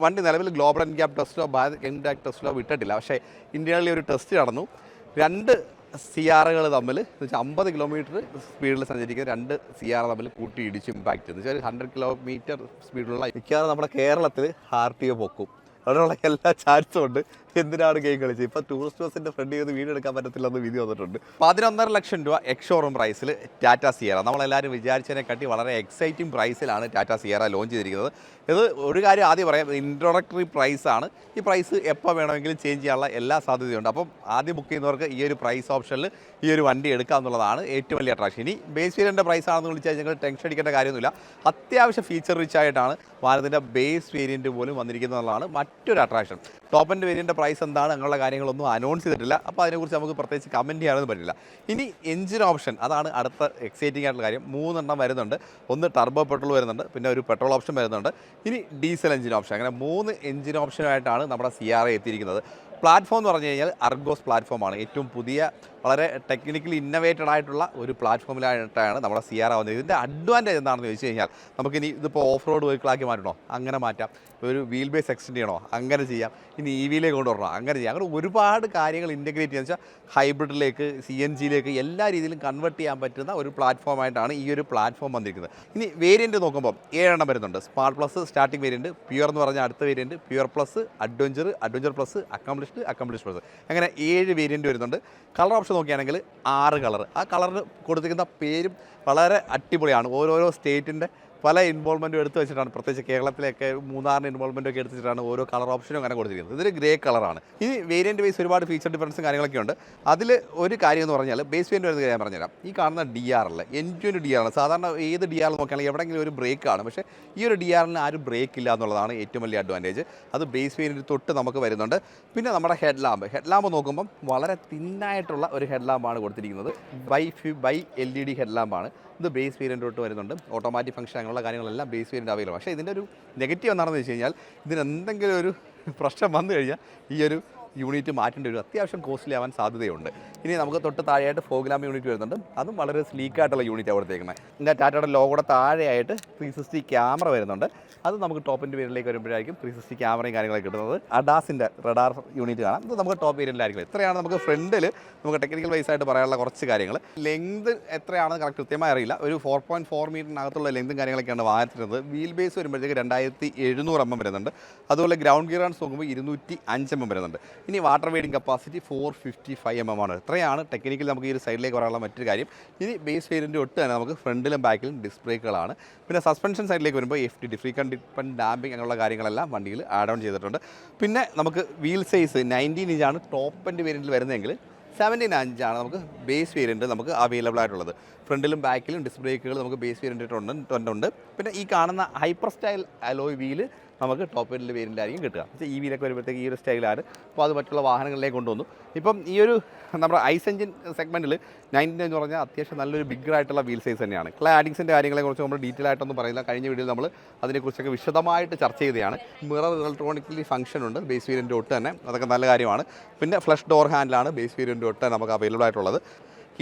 വണ്ടി നിലവിൽ global NCAP ടെസ്റ്റിലോ Bharat NCAP ടെസ്റ്റിലോ വിട്ടിട്ടില്ല. പക്ഷേ ഇന്ത്യയിൽ ഒരു ടെസ്റ്റ് നടന്നു. രണ്ട് സിആറുകൾ തമ്മിൽ എന്ന് വെച്ചാൽ 50 കിലോമീറ്റർ സ്പീഡിൽ സഞ്ചരിക്കുന്ന രണ്ട് സിആർ തമ്മിൽ കൂട്ടി ഇടിച്ച് ഇമ്പാക്റ്റ് എന്ന് വെച്ചാൽ 100 കിലോമീറ്റർ സ്പീഡിലുള്ള മിക്കവാറും നമ്മുടെ കേരളത്തിൽ RTO പൊക്കും. അതിനുള്ള എല്ലാ ചാൻസും ഉണ്ട്. എന്തിനാണ് ഗെയിം കളിച്ചത്? ഇപ്പോൾ ടൂറിസ്റ്റ് ബസ്സിൻ്റെ ഫ്രണ്ടിൽ നിന്ന് വീഡിയോ എടുക്കാൻ പറ്റത്തില്ലെന്ന് വിധി വന്നിട്ടുണ്ട്. 11.5 ലക്ഷം രൂപ എക്സ്-ഷോറൂം പ്രൈസിൽ ടാറ്റ സിയറ, നമ്മളെല്ലാവരും വിചാരിച്ചതിനെക്കാട്ടി വളരെ എക്സൈറ്റിംഗ് പ്രൈസിലാണ് ടാറ്റ സിയറ ലോഞ്ച് ചെയ്തിരിക്കുന്നത്. ഇത് ഒരു കാര്യം ആദ്യം പറയാം, ഇൻട്രോഡക്ടറി പ്രൈസാണ്. ഈ പ്രൈസ് എപ്പോൾ വേണമെങ്കിലും ചേഞ്ച് ചെയ്യാനുള്ള എല്ലാ സാധ്യതയുണ്ട്. അപ്പം ആദ്യം ബുക്ക് ചെയ്യുന്നവർക്ക് ഈ ഒരു പ്രൈസ് ഓപ്ഷനിൽ ഈ ഒരു വണ്ടി എടുക്കുക എന്നുള്ളതാണ് ഏറ്റവും വലിയ അട്രാക്ഷൻ. ഇനി ബേസ് വേരിയൻ്റെ പ്രൈസ് ആണെന്ന് വിളിച്ചാൽ നിങ്ങൾ ടെൻഷൻ അടിക്കേണ്ട കാര്യമൊന്നുമില്ല. അത്യാവശ്യം ഫീച്ചർ റിച്ച് ആയിട്ടാണ് ഭാരതിൻ്റെ ബേസ് വേരിയൻറ്റ് പോലും വന്നിരിക്കുന്നതെന്നുള്ളതാണ് മറ്റൊരു അട്രാക്ഷൻ. ടോപ്പ് എൻഡ് വേരിയൻ്റെ പ്രൈസ് എന്താണ് അങ്ങനെയുള്ള കാര്യങ്ങളൊന്നും അനൗൺസ് ചെയ്തിട്ടില്ല. അപ്പോൾ അതിനെക്കുറിച്ച് നമുക്ക് പ്രത്യേകിച്ച് കമൻറ്റ് ചെയ്യാനൊന്നും പറ്റില്ല. ഇനി എഞ്ചിൻ ഓപ്ഷൻ, അതാണ് അടുത്ത എക്സൈറ്റിംഗ് ആയിട്ടുള്ള കാര്യം. 3 എണ്ണം വരുന്നുണ്ട്. ഒന്ന് ടർബോ പെട്രോൾ വരുന്നുണ്ട്, പിന്നെ ഒരു പെട്രോൾ ഓപ്ഷൻ വരുന്നുണ്ട്, ഇനി ഡീസൽ എഞ്ചിൻ ഓപ്ഷൻ. അങ്ങനെ 3 എഞ്ചിൻ ഓപ്ഷനായിട്ടാണ് നമ്മുടെ സിആർ എത്തിയിരിക്കുന്നത്. പ്ലാറ്റ്ഫോം എന്ന് പറഞ്ഞു കഴിഞ്ഞാൽ അർഗോസ് പ്ലാറ്റ്ഫോമാണ്. ഏറ്റവും പുതിയ വളരെ ടെക്നിക്കലി ഇന്നവേറ്റഡ് ആയിട്ടുള്ള ഒരു പ്ലാറ്റ്ഫോമിലായിട്ടാണ് നമ്മുടെ സിആർ ആവുന്നത്. ഇതിൻ്റെ അഡ്വാൻറ്റേജ് എന്താണെന്ന് ചോദിച്ചു കഴിഞ്ഞാൽ, നമുക്കിനി ഇതിപ്പോൾ ഓഫ് റോഡ് വെഹിക്കിളാക്കി മാറ്റണോ അങ്ങനെ മാറ്റാം, ഒരു വീൽ ബേസ് എക്സ്റ്റെൻഡ് ചെയ്യണോ അങ്ങനെ ചെയ്യാം, ഇനി EVയിലേക്ക് കൊണ്ടുവരണോ അങ്ങനെ ചെയ്യാം. അങ്ങനെ ഒരുപാട് കാര്യങ്ങൾ ഇൻറ്റഗ്രേറ്റ് ചെയ്യാന്ന് വെച്ചാൽ ഹൈബ്രിഡിലേക്ക് CNGയിലേക്ക് എല്ലാ രീതിയിലും കൺവേർട്ട് ചെയ്യാൻ പറ്റുന്ന ഒരു പ്ലാറ്റ്ഫോമായിട്ടാണ് ഈ ഒരു പ്ലാറ്റ്ഫോം വന്നിരിക്കുന്നത്. ഇനി വേരിയൻറ്റ് നോക്കുമ്പോൾ 7 എണ്ണം വരുന്നുണ്ട്. Smart plus starting variant, pure എന്ന് പറഞ്ഞാൽ അടുത്ത variant, pure plus, adventure plus, accomplished plus, അങ്ങനെ 7 വേരിയൻറ്റ് വരുന്നുണ്ട്. കളർ ഓപ്ഷൻ നോക്കുകയാണെങ്കിൽ 6 കളർ. ആ കളറിന് കൊടുത്തിരിക്കുന്ന പേരും വളരെ അടിപൊളിയാണ്. ഓരോരോ സ്റ്റേറ്റിൻ്റെ പല ഇൻവോൾവ്മെൻറ്റും എടുത്ത് വെച്ചിട്ടാണ്, പ്രത്യേകിച്ച് കേരളത്തിലേക്ക് മൂന്നാറിന് ഇൻവോൾവ്മെൻറ്റൊക്കെ എടുത്ത് വെച്ചിട്ടാണ് ഓരോ കളർ ഓപ്ഷനും അങ്ങനെ കൊടുത്തിരിക്കുന്നത്. ഇതൊരു ഗ്രേ കളറാണ്. ഇനി വേരിയൻറ്റ് വൈസ് ഒരുപാട് ഫീച്ചർ ഡിഫറൻസും കാര്യങ്ങളൊക്കെ ഉണ്ട്. അതിൽ ഒരു കാര്യം എന്ന് പറഞ്ഞാൽ ബേസ് വേരിയൻറ്റ് വരുന്നത് ഞാൻ പറഞ്ഞുതരാം. ഈ കാണുന്ന DRL എൻഡ് DRL ആണ്. സാധാരണ ഏത് DRL നോക്കുകയാണെങ്കിൽ എവിടെയെങ്കിലും ഒരു ബ്രേക്കാണ്. പക്ഷേ ഈ ഒരു DRLന് ആരും ബ്രേക്ക് ഇല്ല എന്നുള്ളതാണ് ഏറ്റവും വലിയ അഡ്വാൻറ്റേജ്. അത് ബേസ് വേരിയൻറ്റ് തൊട്ട് നമുക്ക് വരുന്നുണ്ട്. പിന്നെ നമ്മുടെ ഹെഡ് ലാമ്പ് നോക്കുമ്പം വളരെ തിന്നായിട്ടുള്ള ഒരു ഹെഡ് ലാമ്പാണ് കൊടുത്തിരിക്കുന്നത്. ബൈ LED ഹെഡ് ലാമ്പാണ്. ഇത് ബേസ് വേരിയൻ്റ് തൊട്ട് വരുന്നുണ്ട്. ഓട്ടോമാറ്റിക് ഫംഗ്ഷൻ അങ്ങനെയുള്ള കാര്യങ്ങളെല്ലാം ബേസ് വേരിയൻ്റ് അവൈലബിൾ. പക്ഷേ ഇതിൻ്റെ ഒരു നെഗറ്റീവ് എന്താണെന്ന് വെച്ച് കഴിഞ്ഞാൽ, ഇതിനെന്തെങ്കിലും ഒരു പ്രശ്നം വന്നു കഴിഞ്ഞാൽ ഈ ഒരു യൂണിറ്റ് മാറ്റേണ്ട ഒരു അത്യാവശ്യം കോസ്റ്റ്ലി ആവാൻ സാധ്യതയുണ്ട്. ഇനി നമുക്ക് തൊട്ട് താഴെയായിട്ട് ഫോഗ് ലാമ്പ് യൂണിറ്റ് വരുന്നുണ്ട്. അതും വളരെ സ്ലീക്കായിട്ടുള്ള യൂണിറ്റ് കൊടുത്തേക്കുന്നത്. ഇതിൻ്റെ ടാറ്റയുടെ ലോഗോയുടെ താഴെയായിട്ട് 360 ക്യാമറ വരുന്നുണ്ട്. അത് നമുക്ക് ടോപ്പിൻ്റെ വേരിയൻറ്റിലേക്ക് വരുമ്പോഴായിരിക്കും 360 ക്യാമറയും കാര്യങ്ങളൊക്കെ കിട്ടുന്നത്. അഡാസിൻ്റെ റഡാർ യൂണിറ്റ് കാണാം. ഇത് നമുക്ക് ടോപ്പ് വേരിയൻറ്റിലായിരിക്കും. ഇത്രയാണ് നമുക്ക് ഫ്രണ്ടിൽ നമുക്ക് ടെക്നിക്കൽ വൈസ് ആയിട്ട് പറയാനുള്ള കുറച്ച് കാര്യങ്ങൾ. ലെങ്ത് എത്രയാണെന്ന് കറക്റ്റ് കൃത്യമായി അറിയില്ല. ഒരു 4.4 മീറ്ററിനകത്തുള്ള ലെങ്തും കാര്യങ്ങളൊക്കെയാണ് വാഹനത്തിനുള്ളത്. വീൽ ബേസ് വരുമ്പോഴത്തേക്ക് 2700 mm വരുന്നുണ്ട്. അതുപോലെ ഗ്രൗണ്ട് ഗിയറാൻസ് നോക്കുമ്പോൾ 205 mm വരുന്നുണ്ട്. ഇനി വാട്ടർ വെയ്ഡിങ് കപ്പാസിറ്റി 455 mm ആണ്. ഇത്രയാണ് ടെക്നിക്കൽ നമുക്ക് ഈ ഒരു സൈഡിലേക്ക് പറയാനുള്ള മറ്റൊരു കാര്യം. ഇനി ബേസ് വേരിയൻറ്റ് ഒട്ട് തന്നെ നമുക്ക് ഫ്രണ്ടിലും ബാക്കിലും ഡിസ്ക് ബ്രേക്കുകളാണ്. പിന്നെ സസ്പെൻഷൻ സൈഡിലേക്ക് വരുമ്പോൾ FTD ഫ്രീ കണ്ടിപ്പൻ ഡാമ്പിംഗ് അങ്ങനെയുള്ള കാര്യങ്ങളെല്ലാം വണ്ടിയിൽ ആഡ് ഓൺ ചെയ്തിട്ടുണ്ട്. പിന്നെ നമുക്ക് വീൽ സൈസ് 19 ഇഞ്ചാണ് ടോപ്പ് എൻഡ് വേരിയൻറ്റിൽ വരുന്നതെങ്കിൽ 17 ഇഞ്ചാണ് നമുക്ക് ബേസ് വേരിയൻറ്റ് നമുക്ക് അവൈലബിൾ ആയിട്ടുള്ളത്. ഫ്രണ്ടിലും ബാക്കിലും ഡിസ്ക് ബ്രേക്കുകൾ നമുക്ക് ബേസ് വേരിയൻറ്റ് ഉണ്ട്. പിന്നെ ഈ കാണുന്ന ഹൈപ്പർ സ്റ്റൈൽ അലോയ് വീല് നമുക്ക് ടോപ്പ് എൻഡ് വേരിയൻറ്റിലായിരിക്കും കിട്ടുക. EVയിലൊക്കെ വരുമ്പോഴത്തേക്ക് ഈ ഒരു സ്റ്റൈലാണ്. അപ്പോൾ അത് മറ്റുള്ള വാഹനങ്ങളിലേക്ക് കൊണ്ടുവന്നു. ഇപ്പം ഈ ഒരു നമ്മുടെ ഐസ് എഞ്ചിൻ സെഗ്മെൻറ്റിൽ 19 എന്ന് പറഞ്ഞാൽ അത്യാവശ്യം നല്ലൊരു ബിഗ്ഗറായിട്ടുള്ള വീൽ സൈസ് തന്നെയാണ്. ക്ലാഡിങ്സിൻ്റെ കാര്യങ്ങളെക്കുറിച്ച് നമ്മൾ ഡീറ്റെയിൽ ആയിട്ടൊന്നും പറയുന്നില്ല. കഴിഞ്ഞ വീഡിയോയിൽ നമ്മൾ അതിനെക്കുറിച്ചൊക്കെ വിശദമായിട്ട് ചർച്ച ചെയ്തതാണ്. മിറർ ഇലക്ട്രോണിക്കലി ഫംഗ്ഷൻ ഉണ്ട് ബേസ് വേരിയൻറ്റ് തൊട്ട് തന്നെ, അതൊക്കെ നല്ല കാര്യമാണ്. പിന്നെ ഫ്ലഷ് ഡോർ ഹാൻഡിലാണ് ബേസ് വേരിയൻറ്റ് തൊട്ട് നമുക്ക് അവൈലബിൾ ആയിട്ടുള്ളത്.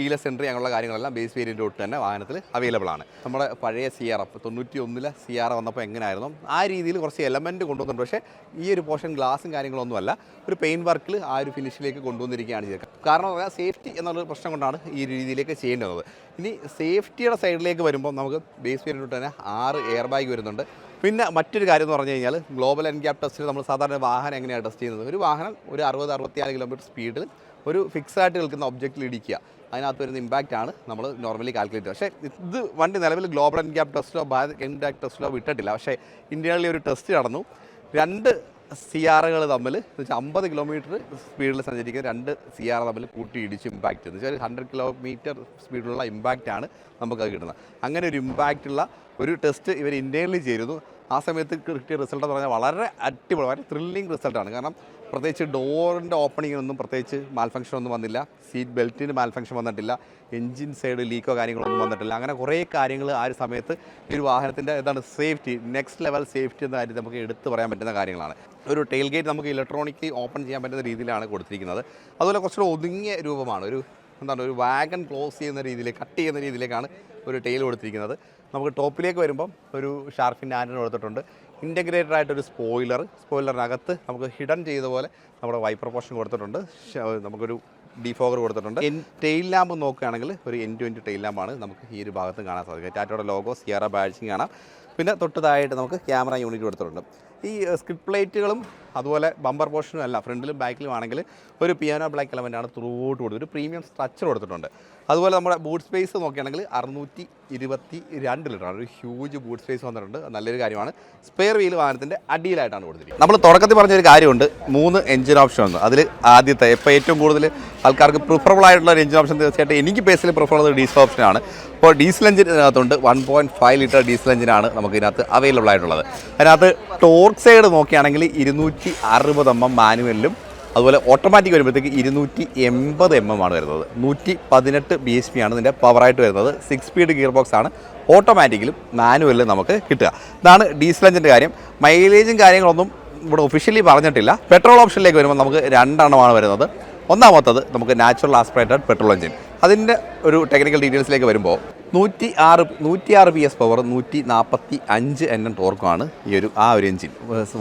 കീലെസ് എൻട്രി അങ്ങനെയുള്ള കാര്യങ്ങളെല്ലാം ബേസ് വേരിയൻറ്റ് തൊട്ട് തന്നെ വാഹനത്തിൽ അവൈലബിൾ ആണ്. നമ്മുടെ പഴയ CR 91 CR വന്നപ്പോൾ എങ്ങനെയായിരുന്നു ആ രീതിയിൽ കുറച്ച് എലമെൻറ്റ് കൊണ്ടുവന്നിട്ടുണ്ട്. പക്ഷേ ഈ ഒരു പോർഷൻ ഗ്ലാസും കാര്യങ്ങളൊന്നുമല്ല, ഒരു പെയിൻറ്റ് വർക്കിൽ ആ ഒരു ഫിനിഷിലേക്ക് കൊണ്ടുവന്നിരിക്കുകയാണ് ചെയ്തത്. കാരണം പറഞ്ഞാൽ സേഫ്റ്റി എന്നുള്ളൊരു പ്രശ്നം കൊണ്ടാണ് ഈ രീതിയിലേക്ക് ചെയ്യേണ്ടത്. ഇനി സേഫ്റ്റിയുടെ സൈഡിലേക്ക് വരുമ്പോൾ നമുക്ക് ബേസ് വേരിയൻറ്റ് തന്നെ 6 എയർ ബാഗ് വരുന്നുണ്ട്. പിന്നെ മറ്റൊരു കാര്യം എന്ന് പറഞ്ഞു കഴിഞ്ഞാൽ, ഗ്ലോബൽ എൻക്യാപ് ടെസ്റ്റിൽ നമ്മൾ സാധാരണ വാഹനം എങ്ങനെയാണ് ടെസ്റ്റ് ചെയ്യുന്നത്? ഒരു വാഹനം ഒരു 60-64 കിലോമീറ്റർ സ്പീഡിൽ ഒരു ഫിക്സായിട്ട് നിൽക്കുന്ന ഒബ്ജക്റ്റിൽ ഇടിക്കുക, അതിനകത്ത് വരുന്ന ഇമ്പാക്റ്റാണ് നമ്മൾ നോർമലി കാൽക്കുലേറ്റ് ചെയ്യുക. പക്ഷേ ഇത് വണ്ടി നിലവിൽ ഗ്ലോബൽ എൻക്യാപ് ടെസ്റ്റിലോ ഭാരത് എൻക്യാപ് ടെസ്റ്റിലോ വിട്ടിട്ടില്ല. പക്ഷേ ഇന്ത്യയിൽ ഒരു ടെസ്റ്റ് നടന്നു. രണ്ട് സിആറുകൾ തമ്മിൽ എന്ന് വെച്ചാൽ 50 കിലോമീറ്റർ സ്പീഡിൽ സഞ്ചരിക്കുന്ന രണ്ട് സിആർ തമ്മിൽ കൂട്ടി ഇടിച്ച് ഇമ്പാക്റ്റ് എന്ന് വെച്ചാൽ 100 കിലോമീറ്റർ സ്പീഡിലുള്ള ഇമ്പാക്റ്റാണ് നമുക്കത് കിട്ടുന്നത്. അങ്ങനെ ഒരു ഇമ്പാക്റ്റുള്ള ഒരു ടെസ്റ്റ് ഇവർ ഇന്ത്യയിൽ ചെയ്തിരുന്നു. ആ സമയത്ത് കിട്ടിയ റിസൾട്ട് എന്ന് പറഞ്ഞാൽ വളരെ അടിപൊളി, വളരെ ത്രില്ലിങ് റിസൾട്ടാണ്. കാരണം പ്രത്യേകിച്ച് ഡോറിൻ്റെ ഓപ്പണിങ്ങിനൊന്നും പ്രത്യേകിച്ച് മാൽഫങ്ഷൻ ഒന്നും വന്നില്ല, സീറ്റ് ബെൽറ്റിന് മാൽഫങ്ഷൻ വന്നിട്ടില്ല, എൻജിൻ സൈഡ് ലീക്കോ കാര്യങ്ങളൊന്നും വന്നിട്ടില്ല. അങ്ങനെ കുറേ കാര്യങ്ങൾ ആ ഒരു സമയത്ത് ഈ ഒരു വാഹനത്തിൻ്റെ സേഫ്റ്റി, നെക്സ്റ്റ് ലെവൽ സേഫ്റ്റി എന്ന കാര്യം നമുക്ക് എടുത്തു പറയാൻ പറ്റുന്ന കാര്യങ്ങളാണ്. ഒരു ടെയിൽ ഗേറ്റ് നമുക്ക് ഇലക്ട്രോണിക്കലി ഓപ്പൺ ചെയ്യാൻ പറ്റുന്ന രീതിയിലാണ് കൊടുത്തിരിക്കുന്നത്. അതുപോലെ കുറച്ചുകൂടെ ഒതുങ്ങിയ രൂപമാണ്. ഒരു വാഗൺ ക്ലോസ് ചെയ്യുന്ന രീതിയിൽ, കട്ട് ചെയ്യുന്ന രീതിയിലേക്കാണ് ഒരു ടെയിൽ കൊടുത്തിരിക്കുന്നത്. നമുക്ക് ടോപ്പിലേക്ക് വരുമ്പം ഒരു ഷാർഫിൻ്റെ ആൻറ്റിന കൊടുത്തിട്ടുണ്ട്. ഇൻ്റഗ്രേറ്റഡ് ആയിട്ടൊരു സ്പോയിലറിനകത്ത് നമുക്ക് ഹിഡൻ ചെയ്ത പോലെ നമ്മുടെ വൈപ്പർ പോർഷൻ കൊടുത്തിട്ടുണ്ട്. നമുക്കൊരു ഡിഫോഗർ കൊടുത്തിട്ടുണ്ട്. ടെയിൽ ലാമ്പ് നോക്കുകയാണെങ്കിൽ ഒരു N20 ടെയിൽ ലാമ്പാണ് നമുക്ക് ഈ ഒരു ഭാഗത്ത് കാണാൻ സാധിക്കും. ടാറ്റയുടെ ലോഗോ, സിയറ ബാഡ്ജിങ് കാണാം. പിന്നെ തൊട്ട് താഴെയായിട്ട് നമുക്ക് ക്യാമറ യൂണിറ്റ് കൊടുത്തിട്ടുണ്ട്. ഈ സ്കിഡ് പ്ലേറ്റുകളും അതുപോലെ ബമ്പർ പോർഷനും എല്ലാം ഫ്രണ്ടിലും ബാക്കിലും ആണെങ്കിൽ ഒരു പിയാനോ ബ്ലാക്ക് എലമെൻ്റാണ് ത്രൂ ഔട്ട് കൊടുത്തത്. ഒരു പ്രീമിയം സ്ട്രക്ചർ കൊടുത്തിട്ടുണ്ട്. അതുപോലെ നമ്മുടെ ബൂട്ട് സ്പേസ് നോക്കുകയാണെങ്കിൽ 622 ലിറ്ററാണ്. ഒരു ഹ്യൂജ് ബൂട്ട് സ്പേസ് വന്നിട്ടുണ്ട്. നല്ലൊരു കാര്യമാണ്. സ്പെയർ വീൽ വാഹനത്തിൻ്റെ അടിയിലായിട്ടാണ് കൊടുത്തിരിക്കുന്നത്. നമ്മൾ തുടക്കത്തിൽ പറഞ്ഞൊരു കാര്യമുണ്ട്, 3 എഞ്ചിൻ ഓപ്ഷൻ ഉണ്ട്. അതിൽ ആദ്യത്തെ ഇപ്പോൾ ഏറ്റവും കൂടുതൽ ആൾക്കാർക്ക് പ്രിഫറബിൾ ആയിട്ടുള്ള ഒരു എഞ്ചിൻ ഓപ്ഷൻ തീർച്ചയായിട്ടും എനിക്ക് പേഴ്സണലി പ്രിഫർ ചെയ്യുന്നത് ഡീസൽ ഓപ്ഷനാണ്. ഇപ്പോൾ ഡീസൽ എഞ്ചിനകത്തുണ്ട് 1.5 ലിറ്റർ ഡീസൽ എഞ്ചിനാണ് നമുക്ക് ഇതിനകത്ത് അവൈലബിൾ ആയിട്ടുള്ളത്. അതിനകത്ത് ടോർക്ക് സൈഡ് നോക്കുകയാണെങ്കിൽ 260 mm മാനുവലിലും അതുപോലെ ഓട്ടോമാറ്റിക് വരുമ്പോഴത്തേക്ക് 280 mm ആണ് വരുന്നത്. 118 bhp ആണ് ഇതിൻ്റെ പവറായിട്ട് വരുന്നത്. 6 സ്പീഡ് ഗിയർ ബോക്സ് ആണ് ഓട്ടോമാറ്റിക്കിലും മാനുവലിലും നമുക്ക് കിട്ടുക. ഇതാണ് ഡീസൽ എഞ്ചിൻ്റെ കാര്യം. മൈലേജും കാര്യങ്ങളൊന്നും ഇവിടെ ഒഫീഷ്യലി പറഞ്ഞിട്ടില്ല. പെട്രോൾ ഓപ്ഷനിലേക്ക് വരുമ്പോൾ നമുക്ക് 2 എണ്ണമാണ് വരുന്നത്. ഒന്നാമത്തത് നമുക്ക് നാച്ചുറൽ ആസ്പിറേറ്റഡ് പെട്രോൾ എഞ്ചിൻ. അതിൻ്റെ ഒരു ടെക്നിക്കൽ ഡീറ്റെയിൽസിലേക്ക് വരുമ്പോൾ 106 PS പവർ 145 Nm ടോർക്കുമാണ് ആ ഒരു engine.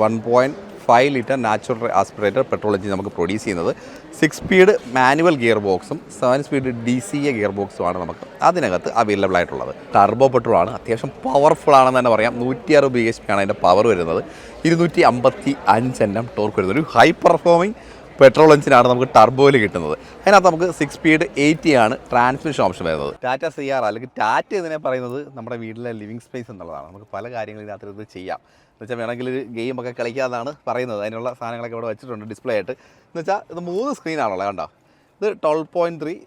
1.5 litre natural aspirated petrol engine നമുക്ക് പ്രൊഡ്യൂസ് ചെയ്യുന്നത്. 6 സ്പീഡ് മാനുവൽ ഗിയർ ബോക്സും 7 സ്പീഡ് DCA ഗിയർ ബോക്സുമാണ് നമുക്ക് അതിനകത്ത് അവൈലബിൾ ആയിട്ടുള്ളത്. ടർബോ പെട്രോളാണ്, അത്യാവശ്യം പവർഫുൾ ആണെന്ന് തന്നെ പറയാം. 160 bhp ആണ് അതിൻ്റെ പവർ വരുന്നത്. 255 Nm ടോർക്ക് വരുന്നത്. ഒരു ഹൈ പെർഫോമിംഗ് പെട്രോൾ എഞ്ചിനാണ് നമുക്ക് ടർബോയിൽ കിട്ടുന്നത്. അതിനകത്ത് നമുക്ക് 6 സ്പീഡ് 80 ആണ് ട്രാൻസ്മിഷൻ ഓപ്ഷൻ വരുന്നത്. ടാറ്റ CR അല്ലെങ്കിൽ ടാറ്റ ഇതിനെ പറയുന്നത് നമ്മുടെ വീട്ടിലെ ലിവിങ് സ്പേസ് എന്നുള്ളതാണ്. നമുക്ക് പല കാര്യങ്ങളും ഇതിനകത്ത് ഇത് ചെയ്യാം. എന്ന് വെച്ചാൽ വേണമെങ്കിൽ ഗെയിമൊക്കെ കളിക്കാതാണ് പറയുന്നത്. അതിനുള്ള സാധനങ്ങളൊക്കെ ഇവിടെ വെച്ചിട്ടുണ്ട് ഡിസ്പ്ലേ ആയിട്ട്. എന്ന് വെച്ചാൽ ഇത് 3 സ്ക്രീനാണുള്ളത്. കണ്ടോ, ഇത് 12.3,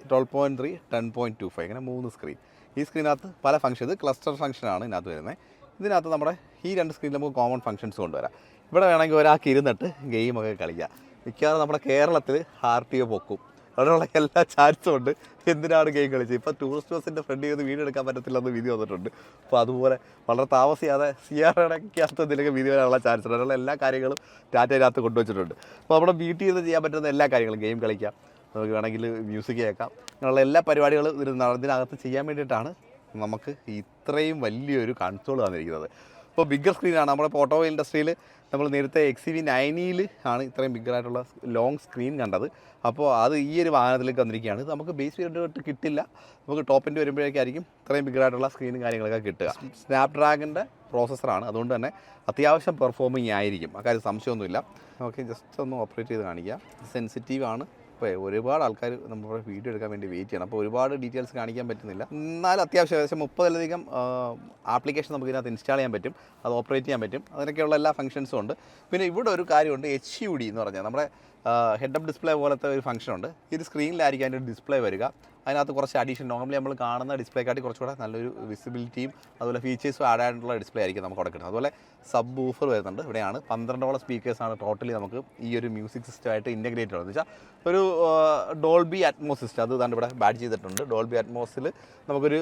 10.25 ഇങ്ങനെ 3 സ്ക്രീൻ. ഈ സ്ക്രീനകത്ത് പല ഫംഗ്ഷൻ, ഇത് ക്ലസ്റ്റർ ഫംഗ്ഷനാണ് ഇതിനകത്ത് വരുന്നത്. ഇതിനകത്ത് നമ്മുടെ ഈ 2 സ്ക്രീനിൽ നമുക്ക് കോമൺ ഫംഗ്ഷൻസ് കൊണ്ടുവരാം. ഇവിടെ വേണമെങ്കിൽ ഒരാൾക്ക് ഇരുന്നിട്ട് ഗെയിമൊക്കെ കളിക്കാം. മിക്കവാറും നമ്മുടെ കേരളത്തിൽ RTO പൊക്കും. അതിനുള്ള എല്ലാ ചാൻസും ഉണ്ട്. എന്തിനാണ് ഗെയിം കളിച്ചത്? ഇപ്പോൾ ടൂറിസ്റ്റ് ബസ്സിൻ്റെ ഫ്രണ്ടിൽ നിന്ന് വീഡിയോ എടുക്കാൻ പറ്റത്തില്ലെന്ന് വിധി വന്നിട്ടുണ്ട്. അപ്പോൾ അതുപോലെ വളരെ താമസിയാതെ CR'ക്കകത്ത് എന്തെങ്കിലും വിധി വരാനുള്ള ചാൻസ് ഉണ്ട്. അതിനുള്ള എല്ലാ കാര്യങ്ങളും ടാറ്റയിനകത്ത് കൊണ്ടുവച്ചിട്ടുണ്ട്. അപ്പോൾ നമ്മുടെ വീട്ടിൽ നിന്ന് ചെയ്യാൻ പറ്റുന്ന എല്ലാ കാര്യങ്ങളും, ഗെയിം കളിക്കാം, നമുക്ക് വേണമെങ്കിൽ മ്യൂസിക് കേൾക്കാം, അങ്ങനെയുള്ള എല്ലാ പരിപാടികളും ഇതിനകത്ത് ചെയ്യാൻ വേണ്ടിയിട്ടാണ് നമുക്ക് ഇത്രയും വലിയൊരു കൺസോൾ വന്നിരിക്കുന്നത്. ഇപ്പോൾ ബിഗ്ഗർ സ്ക്രീനാണ്. നമ്മുടെ ഓട്ടോമൊബൈൽ ഇൻഡസ്ട്രിയിൽ നമ്മൾ നേരത്തെ XCV9 ആണ് ഇത്രയും ബിഗ്ഗറായിട്ടുള്ള ലോങ് സ്ക്രീൻ കണ്ടത്. അപ്പോൾ അത് ഈ ഒരു വാഹനത്തിലേക്ക് വന്നിരിക്കുകയാണ്. നമുക്ക് ബേസ് വേരിയൻ്റ് കിട്ടില്ല. നമുക്ക് ടോപ്പ് എൻഡ് വരുമ്പോഴേക്കായിരിക്കും ഇത്രയും ബിഗ്ഗറായിട്ടുള്ള സ്ക്രീനും കാര്യങ്ങളൊക്കെ കിട്ടുക. സ്നാപ്ഡ്രാഗൻ്റെ പ്രോസസ്സറാണ്, അതുകൊണ്ട് തന്നെ അത്യാവശ്യം പെർഫോമിങ് ആയിരിക്കും. അക്കാര്യം സംശയമൊന്നുമില്ല. നമുക്ക് ജസ്റ്റ് ഒന്ന് ഓപ്പറേറ്റ് ചെയ്ത് കാണിക്കാം. സെൻസിറ്റീവ് ആണ്. അപ്പോൾ ഒരുപാട് ആൾക്കാർ നമ്മുടെ വീഡിയോ എടുക്കാൻ വേണ്ടി വെയിറ്റ് ചെയ്യണം. അപ്പോൾ ഒരുപാട് ഡീറ്റെയിൽസ് കാണിക്കാൻ പറ്റുന്നില്ല. എന്നാലും അത്യാവശ്യം ഏകദേശം 30-ലധികം ആപ്ലിക്കേഷൻ നമുക്ക് ഇതിനകത്ത് ഇൻസ്റ്റാൾ ചെയ്യാൻ പറ്റും, അത് ഓപ്പറേറ്റ് ചെയ്യാൻ പറ്റും. അതിനൊക്കെയുള്ള എല്ലാ ഫംഗ്ഷൻസും ഉണ്ട്. പിന്നെ ഇവിടെ ഒരു കാര്യമുണ്ട്, HUD എന്ന് പറഞ്ഞാൽ നമ്മുടെ ഹെഡ് അപ്പ് ഡിസ്പ്ലേ പോലത്തെ ഒരു ഫംഗ്ഷൻ ഉണ്ട്. ഇത് സ്ക്രീനിലായിരിക്കും അതിൻ്റെ ഡിസ്പ്ലേ വരിക. അതിനകത്ത് കുറച്ച് അഡീഷൻ, നോർമലി നമ്മൾ കാണുന്ന ഡിസ്പ്ലേക്കാട്ടി കുറച്ചുകൂടെ നല്ലൊരു വിസിബിലിറ്റിയും അതുപോലെ ഫീച്ചേഴ്സും ആഡ് ആയിട്ടുള്ള ഡിസ്പ്ലേ ആയിരിക്കും നമുക്ക് അവിടെ കിട്ടുന്നത്. അതുപോലെ സബ് വൂഫർ വരുന്നുണ്ട്. ഇവിടെയാണ് 12 സ്പീക്കേഴ്സാണ് ടോട്ടലി നമുക്ക് ഈ ഒരു മ്യൂസിക് സിസ്റ്റമായിട്ട് ഇൻ്റഗ്രേറ്റ് ഉള്ളത്. എന്ന് വെച്ചാൽ ഒരു ഡോൾബി അറ്റ്മോസ് സിസ്റ്റം, അത് തന്നെ ഇവിടെ ബാഡ് ചെയ്തിട്ടുണ്ട്. ഡോൾബി അറ്റ്മോസിൽ നമുക്കൊരു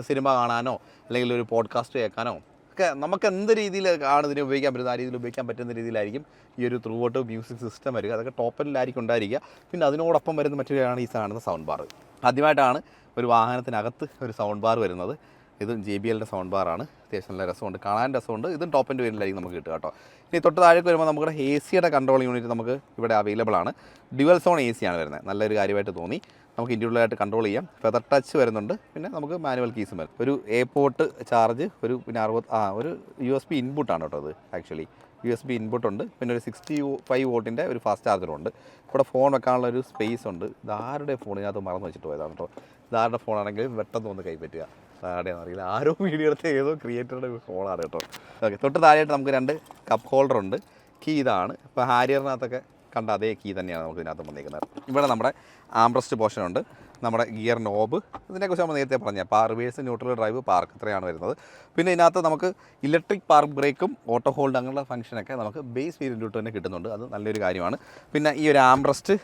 സിനിമ കാണാനോ അല്ലെങ്കിൽ ഒരു പോഡ്കാസ്റ്റ് കേൾക്കാനോ ഒക്കെ നമുക്ക് എന്ത് രീതിയിലാണ് ഇതിനെ ഉപയോഗിക്കാൻ പറ്റുന്നത്, ആ രീതിയിൽ ഉപയോഗിക്കാൻ പറ്റുന്ന രീതിയിലായിരിക്കും ഈ ഒരു ത്രൂ ഔട്ട് മ്യൂസിക് സിസ്റ്റം വരിക. അതൊക്കെ ടോപ്പ് എൻഡിലായിരിക്കും ഉണ്ടായിരിക്കുക. പിന്നെ അതിനോടൊപ്പം വരുന്ന മറ്റൊരു കാര്യമാണ് ഈ കാണുന്ന സൗണ്ട് ബാർ. ആദ്യമായിട്ടാണ് ഒരു വാഹനത്തിനകത്ത് ഒരു സൗണ്ട് ബാർ വരുന്നത്. ഇത് JBLൻ്റെ സൗണ്ട് ബാറാണ്. അത്യാവശ്യം നല്ല രസമുണ്ട്, കാണാൻ രസമുണ്ട്. ഇതും ടോപ്പ് എൻഡ് വേരിയൻ്റിലായിരിക്കും നമുക്ക് കിട്ടുക കേട്ടോ. ഇനി തൊട്ട് താഴേക്ക് വരുമ്പോൾ നമ്മുടെ AC കൺട്രോൾ യൂണിറ്റ് നമുക്ക് ഇവിടെ അവൈലബിൾ ആണ്. ഡ്യുവൽ സോൺ AC ആണ് വരുന്നത്. നല്ലൊരു കാര്യമായിട്ട് തോന്നി. നമുക്ക് ഇൻഡിവിജ്വലായിട്ട് കൺട്രോൾ ചെയ്യാം. ഫെദർ ടച്ച് വരുന്നുണ്ട്. പിന്നെ നമുക്ക് മാനുവൽ കീസും വരും. ഒരു പോർട്ട് ചാർജ്, പിന്നെ ഒരു USB ഇൻപുട്ടാണ് കേട്ടോ. അത് ആക്ച്വലി USB ഇൻപുട്ടുണ്ട്. പിന്നെ ഒരു 65 വോൾട്ടിൻ്റെ ഒരു ഫാസ്റ്റ് ചാർജറുണ്ട്. ഇവിടെ ഫോൺ വെക്കാനുള്ള ഒരു സ്പേസ് ഉണ്ട്. ഇതാരുടെ ഫോണിനകത്ത് മറന്നു വെച്ചിട്ട് പോയതാണ് കേട്ടോ. ഇതാരുടെ ഫോണാണെങ്കിൽ പെട്ടെന്ന് ഒന്ന് കൈപ്പറ്റുക. ആരുടെയാണെന്ന് അറിയില്ല, ആരോ വീഡിയോ എടുത്ത ഏതോ ക്രിയേറ്ററുടെ ഫോണാണ് കേട്ടോ. ഓക്കെ, തൊട്ട് താഴെയായിട്ട് നമുക്ക് 2 കപ്പ് ഹോൾഡർ ഉണ്ട്. കീ ഇതാണ്. ഇപ്പോൾ ഹാരിയറിനകത്തൊക്കെ കണ്ട അതേ കീ തന്നെയാണ് നമുക്ക് ഇതിനകത്ത് വന്നിരിക്കുന്നത്. ഇവിടെ നമ്മുടെ ആംബ്രസ്റ്റ് പോർഷൻ ഉണ്ട്, നമ്മുടെ ഗിയർ നോബ്, ഇതിനെക്കുറിച്ച് നമ്മൾ നേരത്തെ പറഞ്ഞാൽ റിവേഴ്സ്, ന്യൂട്രൽ ഡ്രൈവ്, പാർക്ക് ഇത്രയാണ് വരുന്നത്. പിന്നെ ഇതിനകത്ത് നമുക്ക് ഇലക്ട്രിക് പാർക്ക് ബ്രേക്കും ഓട്ടോ ഹോൾഡ് അങ്ങനെയുള്ള ഫംഗ്ഷനൊക്കെ നമുക്ക് ബേസ് വേരിയൻ്റ് തന്നെ കിട്ടുന്നുണ്ട്. അത് നല്ലൊരു കാര്യമാണ്. പിന്നെ ഈ ഒരു ആംബ്രസ്റ്റ്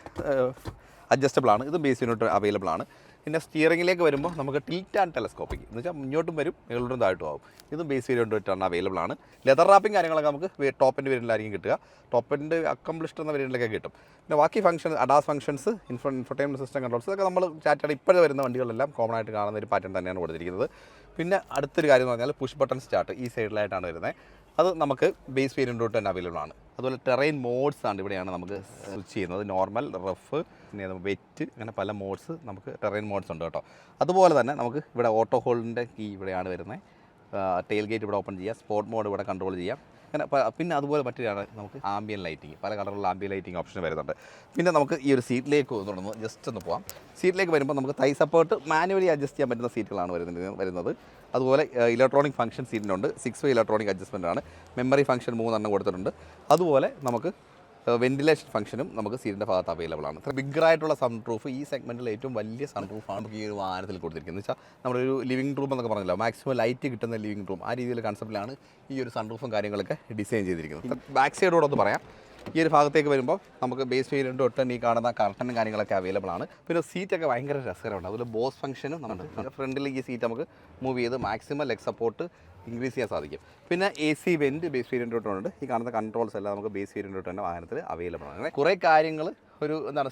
അഡ്ജസ്റ്റബിൾ ആണ്, ഇത് ബേസ് യൂണിറ്റ് അവൈലബിൾ ആണ്. പിന്നെ സ്റ്റിയറിംഗിലേക്ക് വരുമ്പോൾ നമുക്ക് ടിൽറ്റ് ആൻഡ് ടെലസ്കോപ്പിക് എന്ന് വെച്ചാൽ മുന്നോട്ടും വരും മുകളിലോട്ടും താഴോട്ടും ആവും. ഇതും ബേസ് വേരിയൻ്റാണ് അവൈലബിൾ ആണ്. ലെതർ റാപ്പിംഗ് കാര്യങ്ങളൊക്കെ നമുക്ക് ടോപ്പ് എൻഡ് വേരിയൻ്റിലായിരിക്കും കിട്ടുക. ടോപ്പ് എൻഡ് അക്കംപ്ലിഷ്ഡ് എന്ന വേരിയൻ്റിലൊക്കെ കിട്ടും. പിന്നെ ബാക്കി function ADAS functions, infotainment system controls, ഇതൊക്കെ നമ്മൾ ടാറ്റയുടെ ഇപ്പോഴും വരുന്ന വണ്ടികളെല്ലാം കോമൺ ആയിട്ട് കാണുന്ന ഒരു പാറ്റേൺ തന്നെയാണ് കൊടുത്തിരിക്കുന്നത്. പിന്നെ അടുത്തൊരു കാര്യം എന്ന് പറഞ്ഞാൽ പുഷ് ബട്ടൺ സ്റ്റാർട്ട് ഈ സൈഡിലായിട്ടാണ് വരുന്നത്. അത് നമുക്ക് ബേസ് വേരിയൻ്റ് തൊട്ട് തന്നെ അവൈലബിൾ ആണ്. അതുപോലെ ടെറൈൻ മോഡ്സ് ആണ് ഇവിടെയാണ് നമുക്ക് സ്വിച്ച് ചെയ്യുന്നത്. നോർമൽ, റഫ്, പിന്നെ വെറ്റ്, അങ്ങനെ പല മോഡ്സ് നമുക്ക് ടെറൈൻ മോഡ്സ് ഉണ്ട് കേട്ടോ. അതുപോലെ തന്നെ നമുക്ക് ഇവിടെ ഓട്ടോ ഹോൾഡിൻ്റെ കീ ഇവിടെയാണ് വരുന്നത്. ടെയിൽ ഗേറ്റ് ഇവിടെ ഓപ്പൺ ചെയ്യാം, സ്പോർട്ട് മോഡ് ഇവിടെ കൺട്രോൾ ചെയ്യാം. അങ്ങനെ പിന്നെ അതുപോലെ മറ്റൊരാണ് നമുക്ക് ആംബിയൻ ലൈറ്റിംഗ്, പല കളറുള്ള ആംബിയൻ ലൈറ്റിംഗ് ഓപ്ഷൻ വരുന്നുണ്ട്. പിന്നെ നമുക്ക് ഈ ഒരു സീറ്റിലേക്ക് തുടർന്ന് ജസ്റ്റ് ഒന്ന് പോകാം. സീറ്റിലേക്ക് വരുമ്പോൾ നമുക്ക് തൈ സപ്പോർട്ട് മാനുവലി അഡ്ജസ്റ്റ് ചെയ്യാൻ പറ്റുന്ന സീറ്റുകളാണ് വരുന്നത്. അതുപോലെ ഇലക്ട്രോണിക് ഫംഗ്ഷൻ സീറ്റിനുണ്ട്. 6 way ഇലക്ട്രോണിക് അഡ്ജസ്റ്റ്മെൻ്റ് ആണ്. മെമ്മറി ഫംഗ്ഷൻ 3 കൊടുത്തിട്ടുണ്ട്. അതുപോലെ നമുക്ക് വെന്റിലേഷൻ ഫംഗ്ഷനും നമുക്ക് സീറ്റിൻ്റെ ഭാഗത്ത് അവൈലബിൾ ആണ്. ബിഗ്ഗറായിട്ടുള്ള സൺ റൂഫ്, ഈ സെഗ്മെൻറ്റിൽ ഏറ്റവും വലിയ സൺ റൂഫാണ് നമുക്ക് ഈ ഒരു വാഹനത്തിൽ കൊടുത്തിരിക്കുന്നത്. എന്ന് വെച്ചാൽ നമ്മളൊരു ലിവിംഗ് റൂം എന്നൊക്കെ പറഞ്ഞല്ലോ, മാക്സിമം ലൈറ്റ് കിട്ടുന്ന ലിവിംഗ് റൂം, ആ രീതിയിൽ കൺസെപ്റ്റിലാണ് ഈ ഒരു സൺ റൂഫും കാര്യങ്ങളൊക്കെ ഡിസൈൻ ചെയ്തിരിക്കുന്നത്. ബാക്ക് സൈഡോടെ ഒന്ന് പറയാം. ഈ ഒരു ഭാഗത്തേക്ക് വരുമ്പോൾ നമുക്ക് ബേസ് വേരിയൻ്റ് തൊട്ട് ഈ കാണുന്ന കർട്ടനും കാര്യങ്ങളൊക്കെ അവൈലബിൾ ആണ്. പിന്നെ സീറ്റൊക്കെ ഭയങ്കര രസകരമുണ്ട്. അതുപോലെ ബോസ് ഫംഗ്ഷനും നമ്മുടെ ഫ്രണ്ടിൽ ഈ സീറ്റ് നമുക്ക് മൂവ് ചെയ്ത് മാക്സിമം ലെഗ് സപ്പോർട്ട് ഇൻക്രീസ് ചെയ്യാൻ സാധിക്കും. പിന്നെ AC വെൻറ്റ് ബേസ് വേരിയൻ്റ് തൊട്ടുണ്ട്. ഈ കാണുന്ന കൺട്രോൾസ് എല്ലാം നമുക്ക് ബേസ് വേരിയൻ്റ് തൊട്ട് തന്നെ വാഹനത്തിൽ അവൈലബിൾ ആണ്. അങ്ങനെ കുറേ കാര്യങ്ങൾ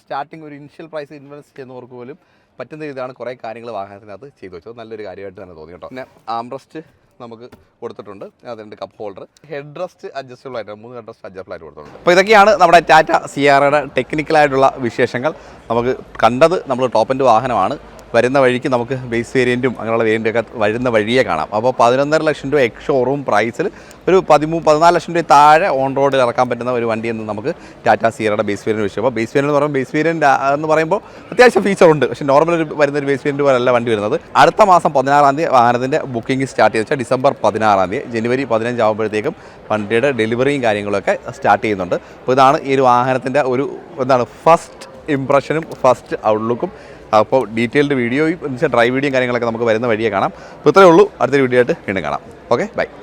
സ്റ്റാർട്ടിങ് ഒരു ഇനിഷ്യൽ പ്രൈസ് ഇൻവെസ്റ്റ് ചെയ്യുന്നവർക്ക് പോലും പറ്റുന്ന രീതിയിലാണ് കുറേ കാര്യങ്ങൾ വാഹനത്തിനകത്ത് ചെയ്തു വെച്ചത്. നല്ലൊരു കാര്യമായിട്ട് തന്നെ തോന്നി കേട്ടോ. പിന്നെ ആംറസ്റ്റ് നമുക്ക് കൊടുത്തിട്ടുണ്ട്. അതുകൊണ്ട് cup holder, head rest adjustable ആയിട്ട് 3 ഹെഡ് റെസ്റ്റ് അഡ്ജസ്റ്റബിൾ ആയിട്ട് കൊടുത്തിട്ടുണ്ട്. അപ്പോൾ ഇതൊക്കെയാണ് നമ്മുടെ ടാറ്റ സിയാറയുടെ ടെക്നിക്കലായിട്ടുള്ള വിശേഷങ്ങൾ. നമുക്ക് കണ്ടത് നമ്മൾ ടോപ്പ് എൻഡ് വാഹനമാണ്. വരുന്ന വഴിക്ക് നമുക്ക് ബേസ് വേരിയൻറ്റും അങ്ങനെയുള്ള വേരിയൻ്റൊക്കെ വരുന്ന വഴിയെ കാണാം. അപ്പോൾ 11.5 ലക്ഷം രൂപ എക്സ് ഷോറൂം പ്രൈസിൽ ഒരു 14 ലക്ഷം രൂപ താഴെ ഓൺ റോഡിൽ ഇറക്കാൻ പറ്റുന്ന ഒരു വണ്ടിയെന്ന് നമുക്ക് ടാറ്റ സിയറയുടെ ബേസ് വേരിയൻറ്റ് വിഷയം. അപ്പോൾ ബേസ് വേരിയൻറ്റ് എന്ന് പറയുമ്പോൾ ബേസ് വേരിയൻറ്റ് എന്ന് പറയുമ്പോൾ അത്യാവശ്യം ഫീച്ചറുണ്ട്. പക്ഷേ നോർമൽ വരുന്നൊരു ബേസ് വേരിയൻറ്റ് പോലല്ല വണ്ടി വരുന്നത്. അടുത്ത മാസം 16-ാം തീയതി വാഹനത്തിൻ്റെ ബുക്കിംഗ് സ്റ്റാർട്ട് ചെയ്ത് വെച്ചാൽ ഡിസംബർ 16-ാം തീയതി, ജനുവരി 15 ആകുമ്പോഴത്തേക്കും വണ്ടിയുടെ ഡെലിവറിയും കാര്യങ്ങളൊക്കെ സ്റ്റാർട്ട് ചെയ്യുന്നുണ്ട്. അപ്പോൾ ഇതാണ് ഈ ഒരു വാഹനത്തിൻ്റെ ഒരു ഫസ്റ്റ് ഇംപ്രഷനും ഫസ്റ്റ് ഔട്ട്ലുക്കും. അപ്പോൾ ഡീറ്റെയിൽഡ് വീഡിയോയും ഡ്രൈവ് വീഡിയോയും കാര്യങ്ങളൊക്കെ നമുക്ക് വരുന്ന വഴിയെ കാണാം. അപ്പോൾ ഇത്രയേ ഉള്ളൂ. അടുത്തൊരു വീഡിയോ ആയിട്ട് വീണ്ടും കാണാം. Okay, by.